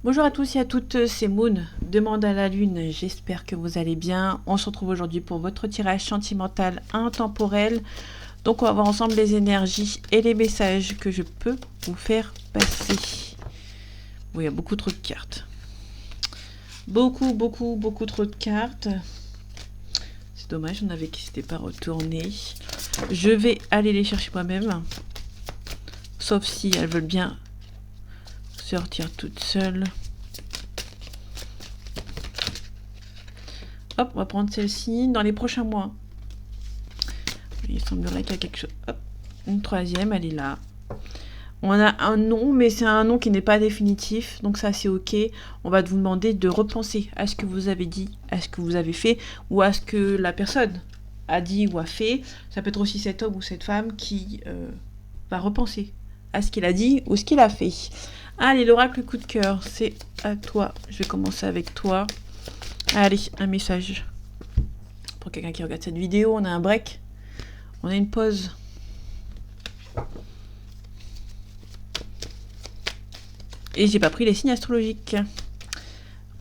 Bonjour à tous et à toutes, c'est Moon, demande à la lune, j'espère que vous allez bien. On se retrouve aujourd'hui pour votre tirage sentimental intemporel. Donc on va voir ensemble les énergies et les messages que je peux vous faire passer. Bon, il y a beaucoup trop de cartes. Beaucoup trop de cartes. C'est dommage, on avait qui s'était pas retourné. Je vais aller les chercher moi-même. Sauf si elles veulent bien sortir toutes seules. Hop, on va prendre celle-ci dans les prochains mois. Il semblerait qu'il y a quelque chose. Hop, une troisième, elle est là. On a un nom, mais c'est un nom qui n'est pas définitif, donc ça c'est ok. On va vous demander de repenser à ce que vous avez dit, à ce que vous avez fait, ou à ce que la personne a dit ou a fait. Ça peut être aussi cet homme ou cette femme qui va repenser à ce qu'il a dit ou ce qu'il a fait. Allez, l'oracle coup de cœur, c'est à toi. Je vais commencer avec toi. Allez, un message. Pour quelqu'un qui regarde cette vidéo, on a un break. On a une pause. Et j'ai pas pris les signes astrologiques.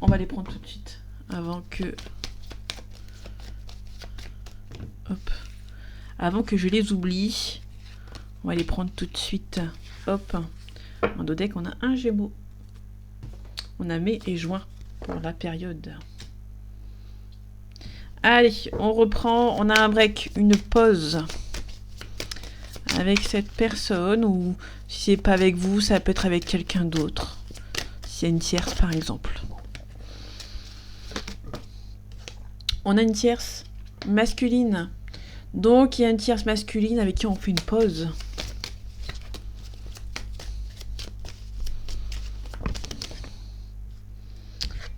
On va les prendre tout de suite. Avant que... Hop. Avant que je les oublie. On va les prendre tout de suite. Hop. En dos deck, on a un Gémeaux. On a mai et juin pour la période. Allez, on reprend. On a un break, une pause. Avec cette personne, ou si c'est pas avec vous, ça peut être avec quelqu'un d'autre. S'il y a une tierce, par exemple. On a une tierce masculine. Donc, il y a une tierce masculine avec qui on fait une pause.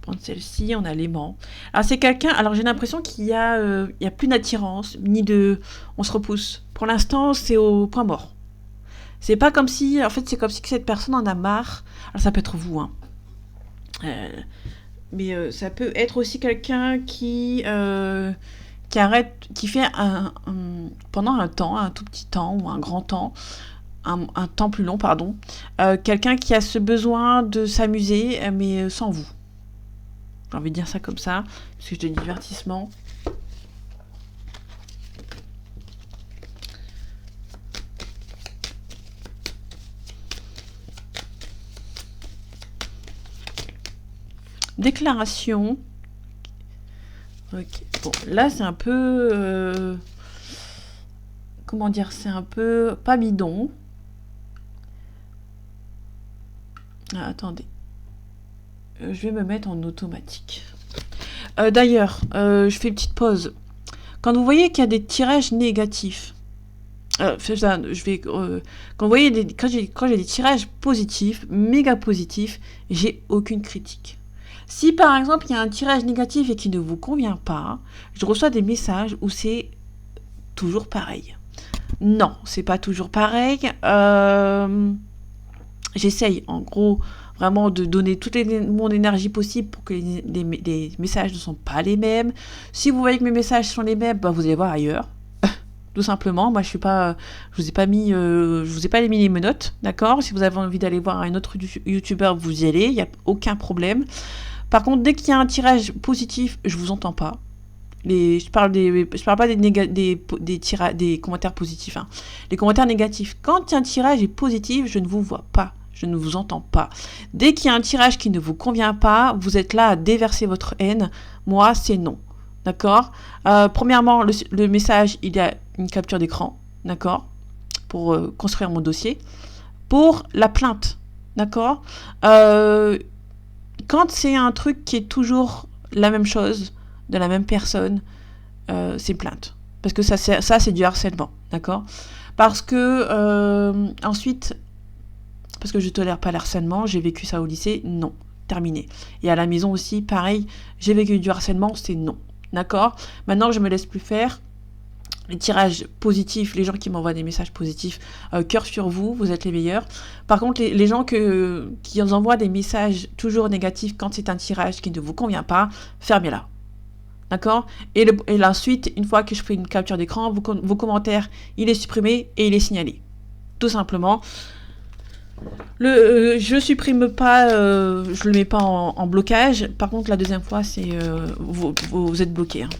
Prendre celle-ci, on a l'aimant. Alors, c'est quelqu'un... Alors, j'ai l'impression qu'il y a, plus d'attirance, ni de... On se repousse. Pour l'instant, c'est au point mort. C'est pas comme si... En fait, c'est comme si cette personne en a marre. Alors, ça peut être vous, hein. Mais ça peut être aussi quelqu'un qui arrête, qui fait pendant un temps, un tout petit temps ou un grand temps, un temps plus long, pardon, quelqu'un qui a ce besoin de s'amuser, mais sans vous. J'ai envie de dire ça comme ça, parce que je dis divertissement. Déclaration. Ok. Bon, là c'est un peu... comment dire, c'est un peu... pas bidon. Ah, attendez. Je vais me mettre en automatique. D'ailleurs, je fais une petite pause. Quand vous voyez qu'il y a des tirages négatifs, quand vous voyez quand j'ai des tirages positifs, méga positifs, j'ai aucune critique. Si par exemple il y a un tirage négatif et qui ne vous convient pas, je reçois des messages où c'est toujours pareil. Non, c'est pas toujours pareil. J'essaye en gros vraiment de donner toute mon énergie possible pour que les messages ne sont pas les mêmes. Si vous voyez que mes messages sont les mêmes, bah, vous allez voir ailleurs. Tout simplement, moi je vous ai pas mis les menottes, d'accord. Si vous avez envie d'aller voir un autre youtubeur, vous y allez, il n'y a aucun problème. Par contre, dès qu'il y a un tirage positif, je vous entends pas. Je parle pas des commentaires positifs, hein. Les commentaires négatifs. Quand un tirage est positif, je ne vous vois pas. Je ne vous entends pas. Dès qu'il y a un tirage qui ne vous convient pas, vous êtes là à déverser votre haine. Moi, c'est non. D'accord. Premièrement, le message, il y a une capture d'écran. D'accord. Pour construire mon dossier. Pour la plainte. D'accord. Quand c'est un truc qui est toujours la même chose, de la même personne, c'est plainte. Parce que ça c'est du harcèlement. D'accord. Parce que ensuite... Parce que je tolère pas le harcèlement, j'ai vécu ça au lycée, non, terminé. Et à la maison aussi, pareil, j'ai vécu du harcèlement, c'est non, d'accord. Maintenant, je me laisse plus faire. Les tirages positifs, les gens qui m'envoient des messages positifs, cœur sur vous, vous êtes les meilleurs. Par contre, les gens qui envoient des messages toujours négatifs quand c'est un tirage qui ne vous convient pas, fermez-la. D'accord. Et ensuite, une fois que je fais une capture d'écran, vos commentaires, il est supprimé et il est signalé. Tout simplement. Je supprime pas, je le mets pas en blocage. Par contre, la deuxième fois, c'est vous êtes bloqué. Hein.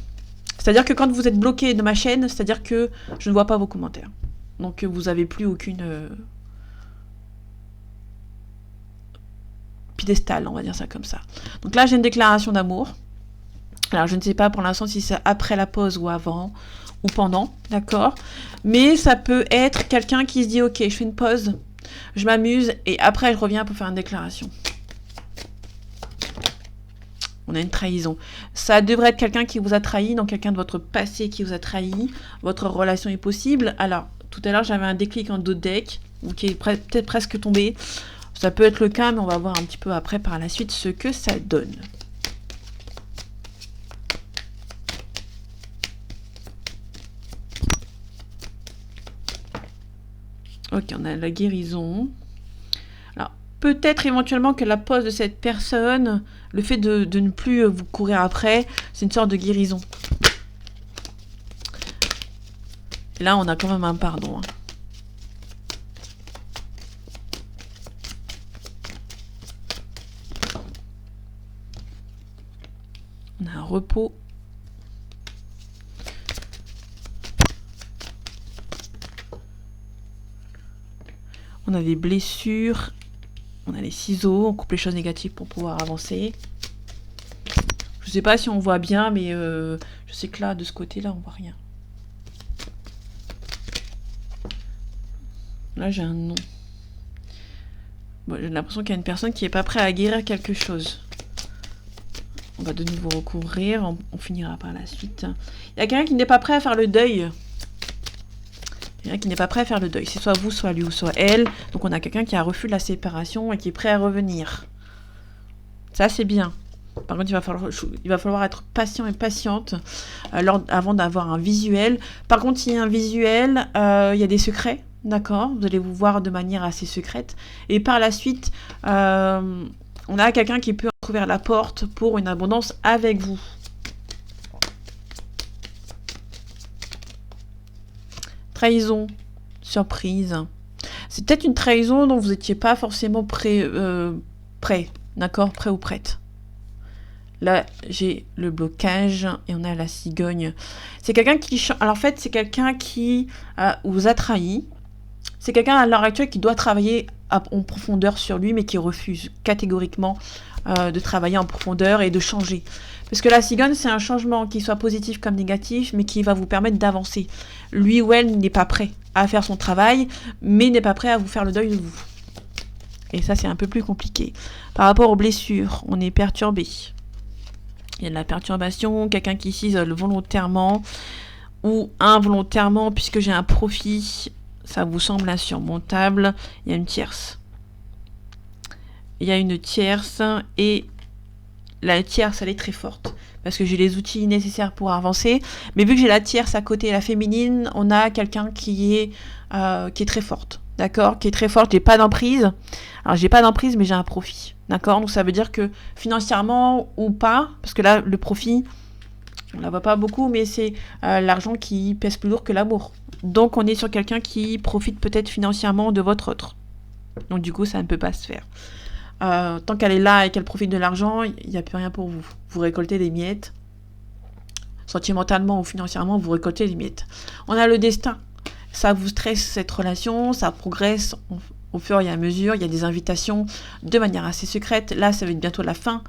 C'est-à-dire que quand vous êtes bloqué de ma chaîne, c'est-à-dire que je ne vois pas vos commentaires. Donc vous avez plus aucune piédestal, on va dire ça comme ça. Donc là, j'ai une déclaration d'amour. Alors je ne sais pas pour l'instant si c'est après la pause ou avant ou pendant, d'accord. Mais ça peut être quelqu'un qui se dit ok, je fais une pause. Je m'amuse et après je reviens pour faire une déclaration. On a une trahison. Ça devrait être quelqu'un qui vous a trahi, donc quelqu'un de votre passé qui vous a trahi. Votre relation est possible. Alors, tout à l'heure, j'avais un déclic en dos de deck, qui est peut-être presque tombé. Ça peut être le cas, mais on va voir un petit peu après par la suite ce que ça donne. Ok, on a la guérison. Alors, peut-être éventuellement que la pause de cette personne, le fait de ne plus vous courir après, c'est une sorte de guérison. Et là, on a quand même un pardon. Hein. On a un repos. On a des blessures. On a les ciseaux. On coupe les choses négatives pour pouvoir avancer. Je sais pas si on voit bien, mais je sais que là, de ce côté-là, on voit rien. Là, j'ai un nom. Bon, j'ai l'impression qu'il y a une personne qui n'est pas prête à guérir quelque chose. On va de nouveau recouvrir. On finira par la suite. Il y a quelqu'un qui n'est pas prêt à faire le deuil. Quelqu'un qui n'est pas prêt à faire le deuil. C'est soit vous, soit lui, ou soit elle. Donc on a quelqu'un qui a refus de la séparation et qui est prêt à revenir. Ça, c'est bien. Par contre, il va falloir être patient et patiente avant d'avoir un visuel. Par contre, s'il y a un visuel, il y a des secrets. D'accord, vous allez vous voir de manière assez secrète. Et par la suite, on a quelqu'un qui peut ouvrir la porte pour une abondance avec vous. Trahison, surprise. C'est peut-être une trahison dont vous n'étiez pas forcément prêt, d'accord, prêt ou prête. Là, j'ai le blocage et on a la cigogne. C'est quelqu'un qui... Alors en fait, c'est quelqu'un qui vous a trahi. C'est quelqu'un à l'heure actuelle qui doit travailler en profondeur sur lui, mais qui refuse catégoriquement de travailler en profondeur et de changer. Parce que la cigogne, c'est un changement qui soit positif comme négatif, mais qui va vous permettre d'avancer. Lui ou elle n'est pas prêt à faire son travail, mais n'est pas prêt à vous faire le deuil de vous. Et ça, c'est un peu plus compliqué. Par rapport aux blessures, on est perturbé. Il y a de la perturbation, quelqu'un qui s'isole volontairement ou involontairement, puisque j'ai un profit, ça vous semble insurmontable. Il y a une tierce. Il y a une tierce et la tierce, elle est très forte parce que j'ai les outils nécessaires pour avancer. Mais vu que j'ai la tierce à côté, la féminine, on a quelqu'un qui est très forte. D'accord, qui est très forte. J'ai pas d'emprise. Alors j'ai pas d'emprise, mais j'ai un profit. D'accord, donc ça veut dire que financièrement ou pas, parce que là le profit, on la voit pas beaucoup, mais c'est l'argent qui pèse plus lourd que l'amour. Donc on est sur quelqu'un qui profite peut-être financièrement de votre autre. Donc du coup ça ne peut pas se faire. Tant qu'elle est là et qu'elle profite de l'argent, il n'y a plus rien pour vous. Vous récoltez des miettes. Sentimentalement ou financièrement, vous récoltez les miettes. On a le destin. Ça vous stresse cette relation, ça progresse au fur et à mesure. Il y a des invitations de manière assez secrète. Là, ça va être bientôt la fin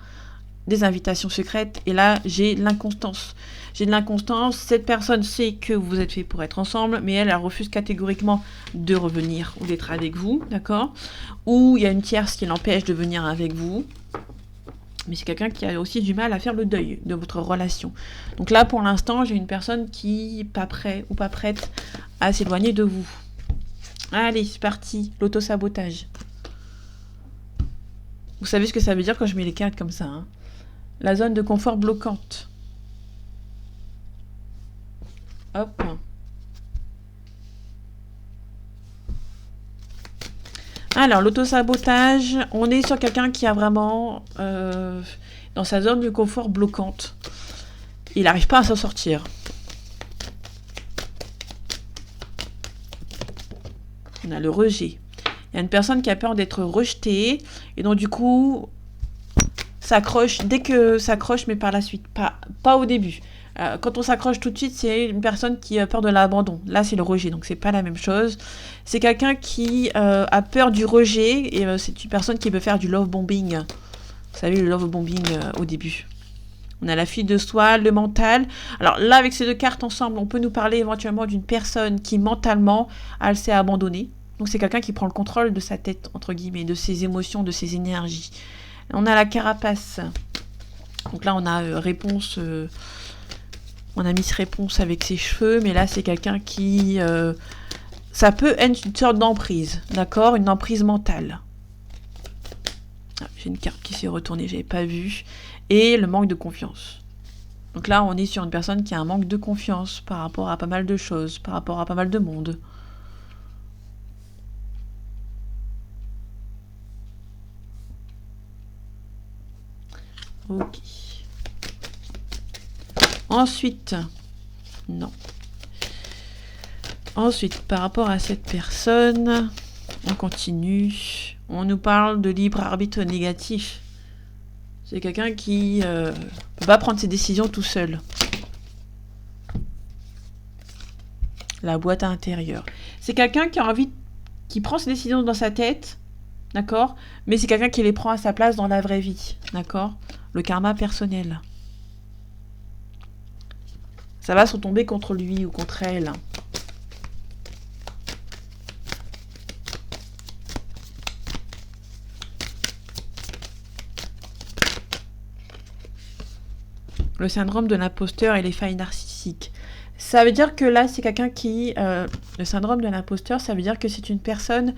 des invitations secrètes. Et là, j'ai l'inconstance. J'ai de l'inconstance. Cette personne sait que vous êtes fait pour être ensemble, mais elle refuse catégoriquement de revenir ou d'être avec vous, d'accord ? Ou il y a une tierce qui l'empêche de venir avec vous. Mais c'est quelqu'un qui a aussi du mal à faire le deuil de votre relation. Donc là, pour l'instant, j'ai une personne qui n'est pas prête ou pas prête à s'éloigner de vous. Allez, c'est parti. L'auto-sabotage. Vous savez ce que ça veut dire quand je mets les cartes comme ça, hein ? La zone de confort bloquante. Hop. Alors, l'auto-sabotage, on est sur quelqu'un qui a vraiment, dans sa zone de confort bloquante. Il n'arrive pas à s'en sortir. On a le rejet. Il y a une personne qui a peur d'être rejetée et donc du coup s'accroche dès que s'accroche, mais par la suite, pas au début. Quand on s'accroche tout de suite, c'est une personne qui a peur de l'abandon. Là, c'est le rejet, donc c'est pas la même chose. C'est quelqu'un qui a peur du rejet et c'est une personne qui veut faire du love bombing. Vous savez, le love bombing au début. On a la fuite de soi, le mental. Alors là, avec ces deux cartes ensemble, on peut nous parler éventuellement d'une personne qui mentalement, elle s'est abandonnée. Donc c'est quelqu'un qui prend le contrôle de sa tête, entre guillemets, de ses émotions, de ses énergies. On a la carapace. Donc là, on a réponse... on a mis réponse avec ses cheveux, mais là, c'est quelqu'un qui... ça peut être une sorte d'emprise, d'accord? Une emprise mentale. Ah, j'ai une carte qui s'est retournée, j'avais pas vu. Et le manque de confiance. Donc là, on est sur une personne qui a un manque de confiance par rapport à pas mal de choses, par rapport à pas mal de monde. Ok. Ensuite, non. Ensuite, par rapport à cette personne, on continue. On nous parle de libre arbitre négatif. C'est quelqu'un qui ne peut pas prendre ses décisions tout seul. La boîte à l'intérieur. C'est quelqu'un qui a envie, qui prend ses décisions dans sa tête, d'accord? Mais c'est quelqu'un qui les prend à sa place dans la vraie vie, d'accord? Le karma personnel. Ça va se retomber contre lui ou contre elle. Le syndrome de l'imposteur et les failles narcissiques. Ça veut dire que là, c'est quelqu'un qui... le syndrome de l'imposteur, ça veut dire que c'est une personne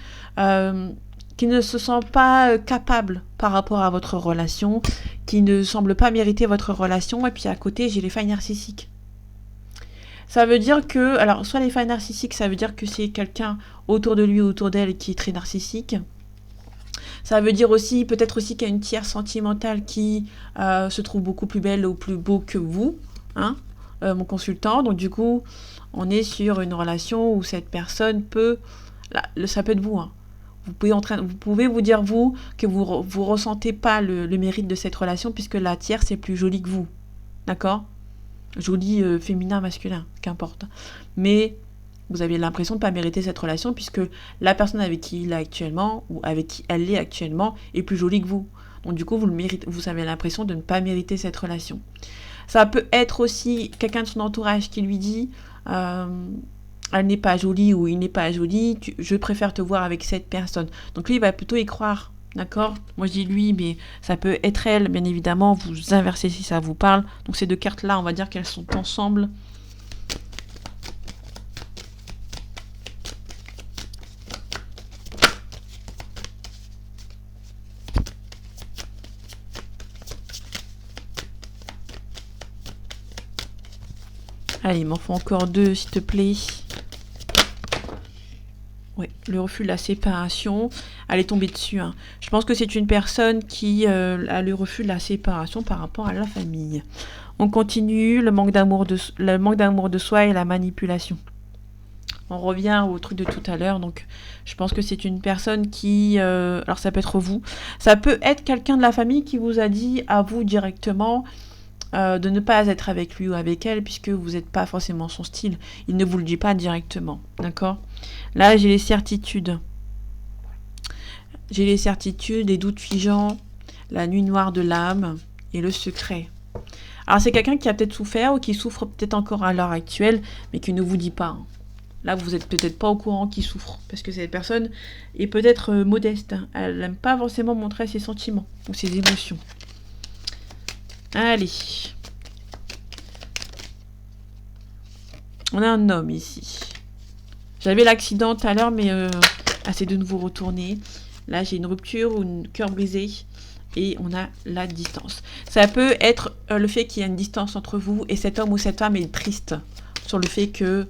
qui ne se sent pas capable par rapport à votre relation, qui ne semble pas mériter votre relation, et puis à côté, j'ai les failles narcissiques. Ça veut dire que... Alors, soit les failles narcissiques, ça veut dire que c'est quelqu'un autour de lui ou autour d'elle qui est très narcissique. Ça veut dire aussi, peut-être aussi qu'il y a une tierce sentimentale qui se trouve beaucoup plus belle ou plus beau que vous, hein, mon consultant. Donc du coup, on est sur une relation où cette personne peut... Là, ça peut être vous, hein. Vous pouvez vous dire, vous, que vous ressentez pas le mérite de cette relation puisque la tierce est plus jolie que vous. D'accord? Jolie, féminin, masculin, qu'importe. Mais... vous avez l'impression de ne pas mériter cette relation puisque la personne avec qui il est actuellement ou avec qui elle est actuellement est plus jolie que vous. Donc du coup, vous avez l'impression de ne pas mériter cette relation. Ça peut être aussi quelqu'un de son entourage qui lui dit elle n'est pas jolie ou il n'est pas joli, je préfère te voir avec cette personne. Donc lui, il va plutôt y croire. D'accord? Moi je dis lui, mais ça peut être elle, bien évidemment. Vous inversez si ça vous parle. Donc ces deux cartes-là, on va dire qu'elles sont ensemble. Allez, il m'en faut encore deux, s'il te plaît. Oui, le refus de la séparation. Elle est tombée dessus, hein. Je pense que c'est une personne qui a le refus de la séparation par rapport à la famille. On continue, le manque d'amour de soi et la manipulation. On revient au truc de tout à l'heure. Donc, je pense que c'est une personne qui... alors, ça peut être vous. Ça peut être quelqu'un de la famille qui vous a dit à vous directement... de ne pas être avec lui ou avec elle puisque vous n'êtes pas forcément son style. Il ne vous le dit pas directement, d'accord? Là, j'ai les certitudes. J'ai les certitudes, les doutes figeants, la nuit noire de l'âme et le secret. Alors, c'est quelqu'un qui a peut-être souffert ou qui souffre peut-être encore à l'heure actuelle, mais qui ne vous dit pas. Là, vous n'êtes peut-être pas au courant qu'il souffre, parce que cette personne est peut-être modeste. Elle n'aime pas forcément montrer ses sentiments ou ses émotions. Allez. On a un homme ici. J'avais l'accident tout à l'heure, mais assez de nouveau retourner. Là, j'ai une rupture ou une cœur brisé. Et on a la distance. Ça peut être le fait qu'il y a une distance entre vous et cet homme ou cette femme est triste sur le fait qu'il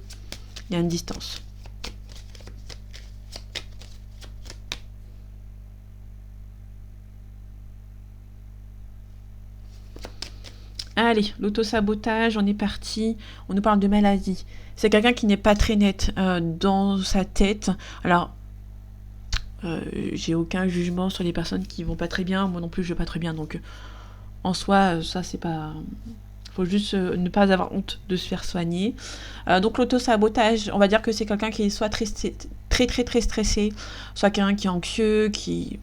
y a une distance. Allez, l'autosabotage, on est parti. On nous parle de maladie. C'est quelqu'un qui n'est pas très net dans sa tête. Alors, J'ai aucun jugement sur les personnes qui vont pas très bien. Moi non plus, je vais pas très bien. Donc, en soi, ça, c'est pas... Faut juste ne pas avoir honte de se faire soigner. Donc, l'auto-sabotage, on va dire que c'est quelqu'un qui est soit très stressé, soit quelqu'un qui est anxieux, qui...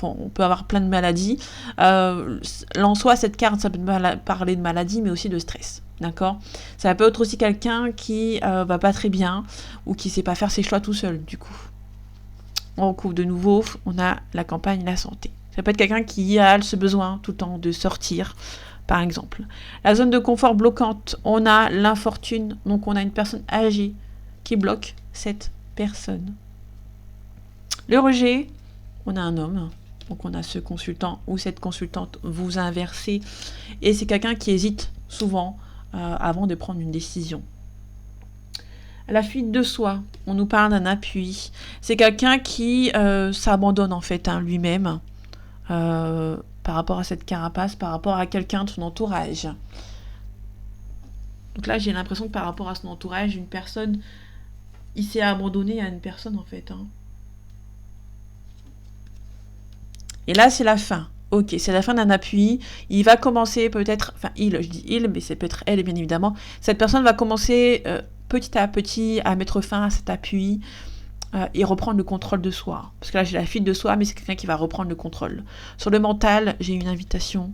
Bon, on peut avoir plein de maladies. En soi, cette carte, ça peut parler de maladie, mais aussi de stress. D'accord. Ça peut être aussi quelqu'un qui va pas très bien ou qui sait pas faire ses choix tout seul, du coup. On recouvre de nouveau, on a la campagne, la santé. Ça peut être quelqu'un qui a ce besoin tout le temps de sortir, par exemple. La zone de confort bloquante, on a l'infortune, donc on a une personne âgée qui bloque cette personne. Le rejet, on a un homme, donc on a ce consultant ou cette consultante vous inversez, et c'est quelqu'un qui hésite souvent avant de prendre une décision. La fuite de soi, on nous parle d'un appui. C'est quelqu'un qui s'abandonne en fait lui-même par rapport à cette carapace, par rapport à quelqu'un de son entourage. Donc là, j'ai l'impression que par rapport à son entourage, une personne, il s'est abandonné à une personne en fait. Et là, c'est la fin. Ok, c'est la fin d'un appui. Il va commencer peut-être, enfin je dis il, mais c'est peut-être elle, bien évidemment. Cette personne va commencer petit à petit à mettre fin à cet appui et reprendre le contrôle de soi. Parce que là, j'ai la fuite de soi, mais c'est quelqu'un qui va reprendre le contrôle. Sur le mental, j'ai une invitation.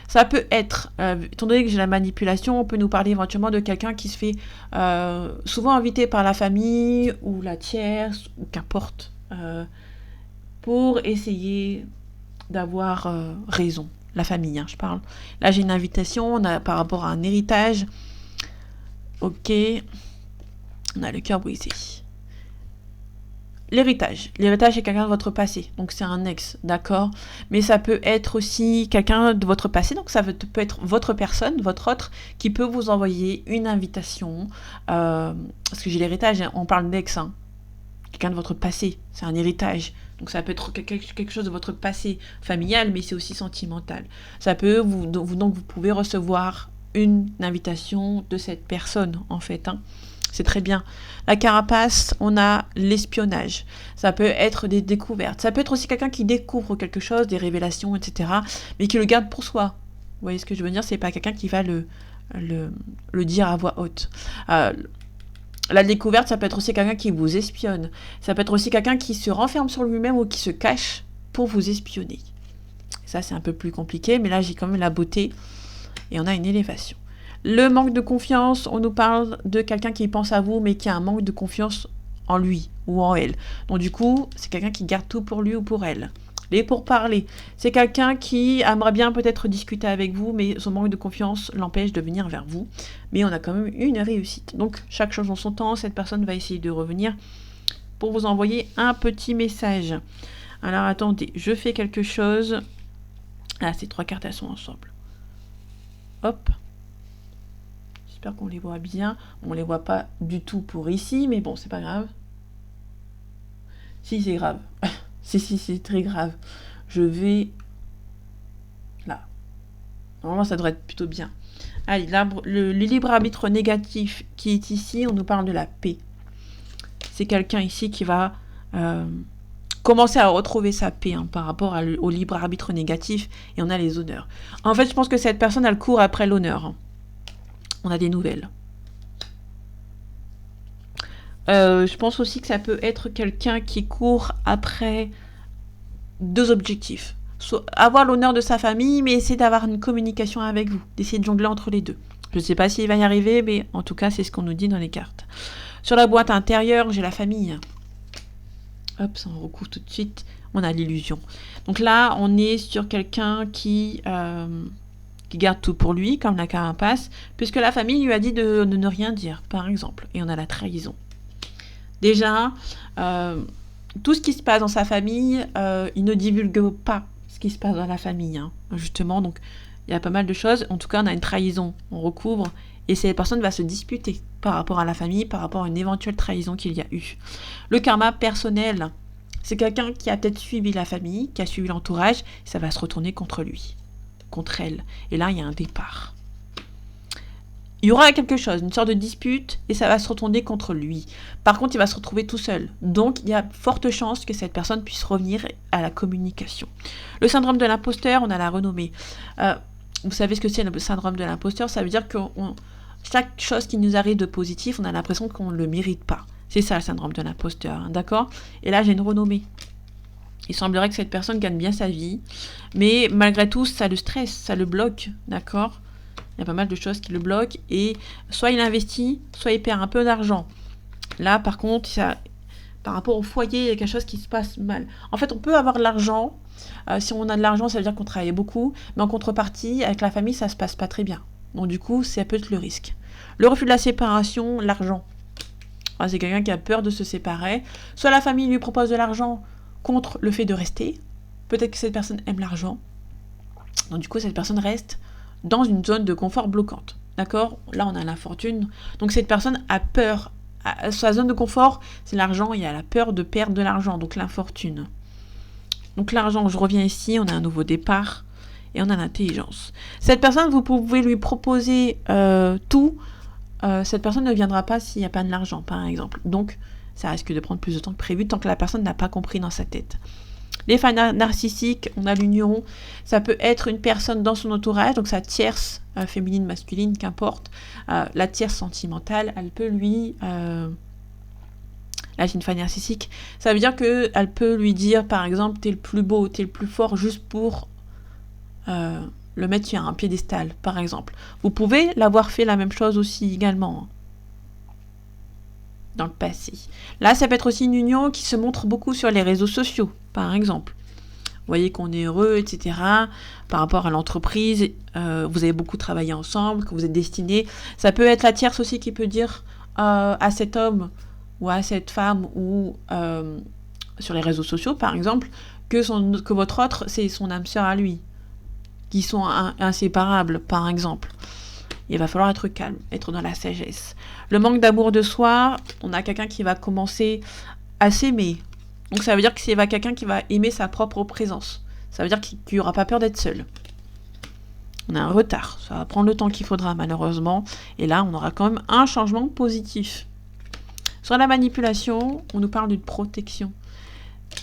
Ça peut être, étant donné que j'ai la manipulation, on peut nous parler éventuellement de quelqu'un qui se fait souvent inviter par la famille ou la tierce, ou qu'importe, pour essayer d'avoir raison. La famille, je parle. Là, j'ai une invitation par rapport à un héritage. Ok. On a le cœur brisé. L'héritage. L'héritage est quelqu'un de votre passé. Donc, c'est un ex, d'accord? Mais ça peut être aussi quelqu'un de votre passé. Donc, ça peut être votre personne, votre autre, qui peut vous envoyer une invitation. Parce que j'ai l'héritage, on parle d'ex. Quelqu'un de votre passé. C'est un héritage. Donc, ça peut être quelque chose de votre passé familial, mais c'est aussi sentimental. Ça peut, donc, vous pouvez recevoir une invitation de cette personne, en fait. C'est très bien. La carapace, on a l'espionnage. Ça peut être des découvertes. Ça peut être aussi quelqu'un qui découvre quelque chose, des révélations, etc., mais qui le garde pour soi. Vous voyez ce que je veux dire? C'est pas quelqu'un qui va le dire à voix haute. La découverte, ça peut être aussi quelqu'un qui vous espionne. Ça peut être aussi quelqu'un qui se renferme sur lui-même ou qui se cache pour vous espionner. Ça, c'est un peu plus compliqué, mais là, j'ai quand même la beauté et on a une élévation. Le manque de confiance, on nous parle de quelqu'un qui pense à vous, mais qui a un manque de confiance en lui ou en elle. Donc du coup, c'est quelqu'un qui garde tout pour lui ou pour elle. Les pourparlers, c'est quelqu'un qui aimerait bien peut-être discuter avec vous, mais son manque de confiance l'empêche de venir vers vous. Mais on a quand même une réussite. Donc chaque chose en son temps, cette personne va essayer de revenir pour vous envoyer un petit message. Alors attendez, je fais quelque chose. Ah, ces 3 cartes, elles sont ensemble. Hop. J'espère qu'on les voit bien. On les voit pas du tout pour ici, mais bon, c'est pas grave. Si, c'est grave. si, c'est très grave. Je vais... Là. Normalement, ça devrait être plutôt bien. Allez, le libre arbitre négatif qui est ici, on nous parle de la paix. C'est quelqu'un ici qui va commencer à retrouver sa paix par rapport au libre arbitre négatif. Et on a les honneurs. En fait, je pense que cette personne, elle court après l'honneur. On a des nouvelles. Je pense aussi que ça peut être quelqu'un qui court après 2 objectifs. Soit avoir l'honneur de sa famille, mais essayer d'avoir une communication avec vous, d'essayer de jongler entre les deux. Je ne sais pas s'il va y arriver, mais en tout cas, c'est ce qu'on nous dit dans les cartes. Sur la boîte intérieure, j'ai la famille. Hop, ça on recouvre tout de suite. On a l'illusion. Donc là, on est sur quelqu'un qui garde tout pour lui, comme la carapace, puisque la famille lui a dit de ne rien dire, par exemple. Et on a la trahison. Déjà, tout ce qui se passe dans sa famille, il ne divulgue pas ce qui se passe dans la famille, justement. Donc, il y a pas mal de choses. En tout cas, on a une trahison, on recouvre, et cette personne va se disputer par rapport à la famille, par rapport à une éventuelle trahison qu'il y a eu. Le karma personnel, c'est quelqu'un qui a peut-être suivi la famille, qui a suivi l'entourage, ça va se retourner contre lui. Contre elle. Et là, il y a un départ. il y aura quelque chose, une sorte de dispute, et ça va se retourner contre lui. Par contre, il va se retrouver tout seul. Donc, il y a forte chance que cette personne puisse revenir à la communication. Le syndrome de l'imposteur, on a la renommée. Vous savez ce que c'est le syndrome de l'imposteur? Ça veut dire que chaque chose qui nous arrive de positif, on a l'impression qu'on ne le mérite pas. C'est ça le syndrome de l'imposteur, hein, d'accord? Et là, j'ai une renommée. Il semblerait que cette personne gagne bien sa vie, mais malgré tout, ça le stresse, ça le bloque, d'accord? Il y a pas mal de choses qui le bloquent, et soit il investit, soit il perd un peu d'argent. Là, par contre, par rapport au foyer, il y a quelque chose qui se passe mal. En fait, on peut avoir de l'argent. Si on a de l'argent, ça veut dire qu'on travaille beaucoup, mais en contrepartie, avec la famille, ça se passe pas très bien. Donc du coup, ça peut être le risque. Le refus de la séparation, l'argent. C'est quelqu'un qui a peur de se séparer. Soit la famille lui propose de l'argent contre le fait de rester. Peut-être que cette personne aime l'argent. Donc du coup, cette personne reste dans une zone de confort bloquante. D'accord? Là, on a l'infortune. Donc cette personne a peur. Sa zone de confort, c'est l'argent, et elle a peur de perdre de l'argent, donc l'infortune. Donc l'argent, je reviens ici, on a un nouveau départ, et on a l'intelligence. Cette personne, vous pouvez lui proposer tout. Cette personne ne viendra pas s'il n'y a pas de l'argent, par exemple. Donc, ça risque de prendre plus de temps que prévu, tant que la personne n'a pas compris dans sa tête. Les fans narcissiques, on a l'union. Ça peut être une personne dans son entourage, donc sa tierce, féminine, masculine, qu'importe. La tierce sentimentale, elle peut lui... là, j'ai une fan narcissique. Ça veut dire qu'elle peut lui dire, par exemple, t'es le plus beau, t'es le plus fort, juste pour le mettre sur un piédestal, par exemple. Vous pouvez l'avoir fait la même chose aussi, également, dans le passé. Là, ça peut être aussi une union qui se montre beaucoup sur les réseaux sociaux, par exemple. Vous voyez qu'on est heureux, etc. Par rapport à l'entreprise, vous avez beaucoup travaillé ensemble, que vous êtes destinés. Ça peut être la tierce aussi qui peut dire à cet homme ou à cette femme ou sur les réseaux sociaux, par exemple, que votre autre, c'est son âme sœur à lui, qui sont inséparables, par exemple. Il va falloir être calme, être dans la sagesse. Le manque d'amour de soi, on a quelqu'un qui va commencer à s'aimer. Donc ça veut dire que c'est quelqu'un qui va aimer sa propre présence. Ça veut dire qu'il n'aura pas peur d'être seul. On a un retard. Ça va prendre le temps qu'il faudra, malheureusement. Et là, on aura quand même un changement positif. Sur la manipulation, on nous parle d'une protection.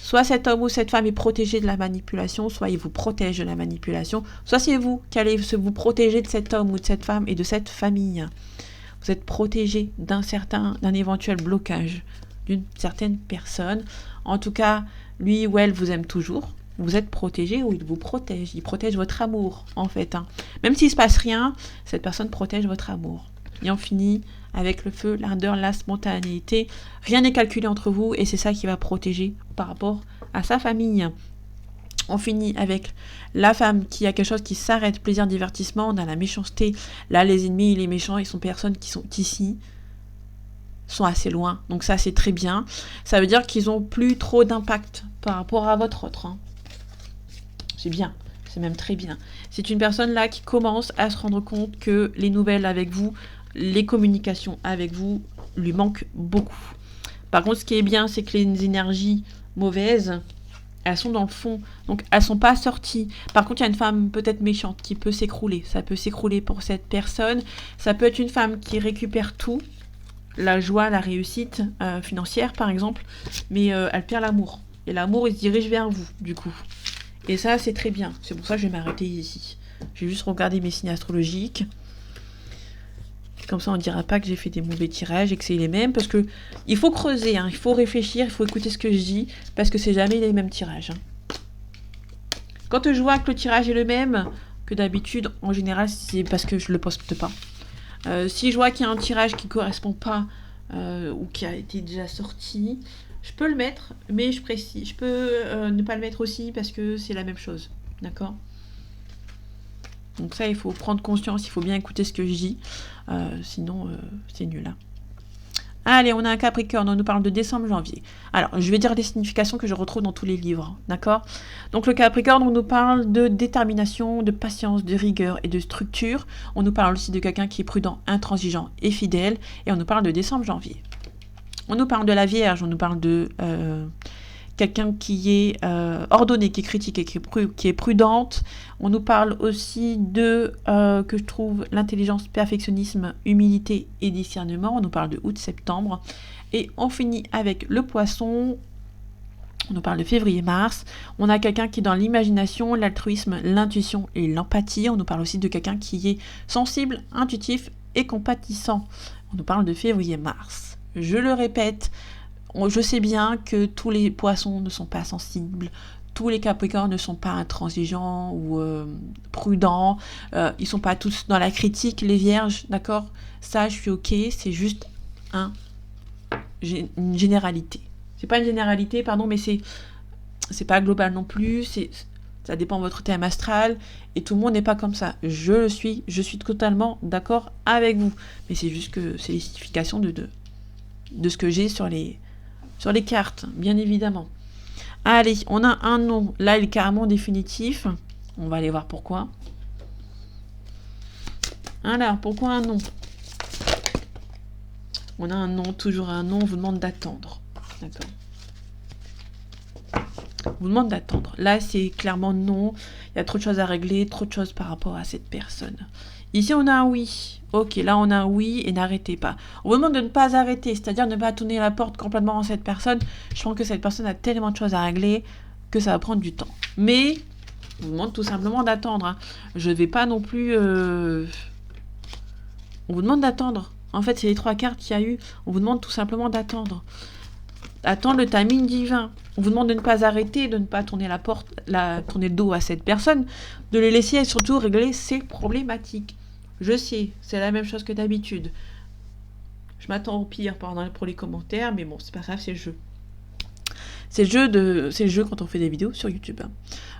Soit cet homme ou cette femme est protégé de la manipulation, soit il vous protège de la manipulation, soit c'est vous qui allez vous protéger de cet homme ou de cette femme et de cette famille. Vous êtes protégé d'un éventuel blocage d'une certaine personne. En tout cas, lui ou elle vous aime toujours. Vous êtes protégé ou il vous protège. Il protège votre amour, en fait. Même s'il ne se passe rien, cette personne protège votre amour. Et on finit avec le feu, l'ardeur, la spontanéité. Rien n'est calculé entre vous et c'est ça qui va protéger par rapport à sa famille. On finit avec la femme qui a quelque chose qui s'arrête, plaisir, divertissement. On a la méchanceté. Là, les ennemis et les méchants, ils sont personnes qui sont ici, sont assez loin. Donc ça, c'est très bien. Ça veut dire qu'ils n'ont plus trop d'impact par rapport à votre autre. C'est bien. C'est même très bien. C'est une personne là qui commence à se rendre compte que les nouvelles avec vous, les communications avec vous lui manquent beaucoup. Par contre, ce qui est bien, c'est que les énergies mauvaises, elles sont dans le fond, donc elles sont pas sorties. Par contre, il y a une femme peut-être méchante qui peut s'écrouler. Ça peut s'écrouler pour cette personne. Ça peut être une femme qui récupère tout, la joie, la réussite financière, par exemple, mais elle perd l'amour. Et l'amour, il se dirige vers vous, du coup. Et ça, c'est très bien. C'est pour ça que je vais m'arrêter ici. Je vais juste regarder mes signes astrologiques. Comme ça, on ne dira pas que j'ai fait des mauvais tirages et que c'est les mêmes. Parce que il faut creuser, il faut réfléchir, il faut écouter ce que je dis. Parce que c'est jamais les mêmes tirages. Quand je vois que le tirage est le même que d'habitude, en général, c'est parce que je ne le poste pas. Si je vois qu'il y a un tirage qui ne correspond pas ou qui a été déjà sorti, je peux le mettre, mais je précise. Je peux ne pas le mettre aussi parce que c'est la même chose. D'accord ? Donc ça, il faut prendre conscience, il faut bien écouter ce que je dis. Sinon, c'est nul. Allez, on a un Capricorne, on nous parle de décembre-janvier. Alors, je vais dire les significations que je retrouve dans tous les livres, d'accord ? Donc le Capricorne, on nous parle de détermination, de patience, de rigueur et de structure. On nous parle aussi de quelqu'un qui est prudent, intransigeant et fidèle. Et on nous parle de décembre-janvier. On nous parle de la Vierge, on nous parle de quelqu'un qui est ordonnée, qui est critique et qui est prudente. On nous parle aussi de, que je trouve, l'intelligence, perfectionnisme, humilité et discernement. On nous parle de août-septembre. Et on finit avec le poisson. On nous parle de février-mars. On a quelqu'un qui est dans l'imagination, l'altruisme, l'intuition et l'empathie. On nous parle aussi de quelqu'un qui est sensible, intuitif et compatissant. On nous parle de février-mars. Je le répète, je sais bien que tous les poissons ne sont pas sensibles, tous les capricornes ne sont pas intransigeants ou prudents, ils sont pas tous dans la critique, les vierges, d'accord? Ça, je suis ok, c'est juste une généralité. C'est pas une généralité, pardon, mais c'est pas global non plus, ça dépend de votre thème astral, et tout le monde n'est pas comme ça. Je suis totalement d'accord avec vous, mais c'est juste que c'est les significations de ce que j'ai sur les cartes, bien évidemment. Allez, on a un nom. Là, il est carrément définitif. On va aller voir pourquoi. Alors, pourquoi un nom? On a un nom, toujours un nom. On vous demande d'attendre. D'accord. On vous demande d'attendre. Là, c'est clairement non. Il y a trop de choses à régler, trop de choses par rapport à cette personne. Ici, on a un oui. Ok, là, on a un oui et n'arrêtez pas. On vous demande de ne pas arrêter, c'est-à-dire ne pas tourner la porte complètement à cette personne. Je pense que cette personne a tellement de choses à régler que ça va prendre du temps. Mais, on vous demande tout simplement d'attendre. Hein. Je ne vais pas non plus... On vous demande d'attendre. En fait, c'est les 3 cartes qu'il y a eu. On vous demande tout simplement d'attendre. Attendre le timing divin. On vous demande de ne pas arrêter, de ne pas tourner la porte, tourner le dos à cette personne, de les laisser et surtout régler ses problématiques. Je sais, c'est la même chose que d'habitude. Je m'attends au pire pour les commentaires, mais bon, c'est pas grave, c'est le jeu. C'est le jeu quand on fait des vidéos sur YouTube.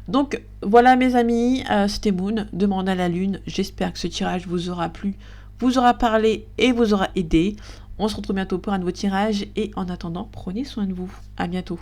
Donc, voilà mes amis, c'était Moon, Demande à la Lune. J'espère que ce tirage vous aura plu, vous aura parlé et vous aura aidé. On se retrouve bientôt pour un nouveau tirage et en attendant, prenez soin de vous. À bientôt.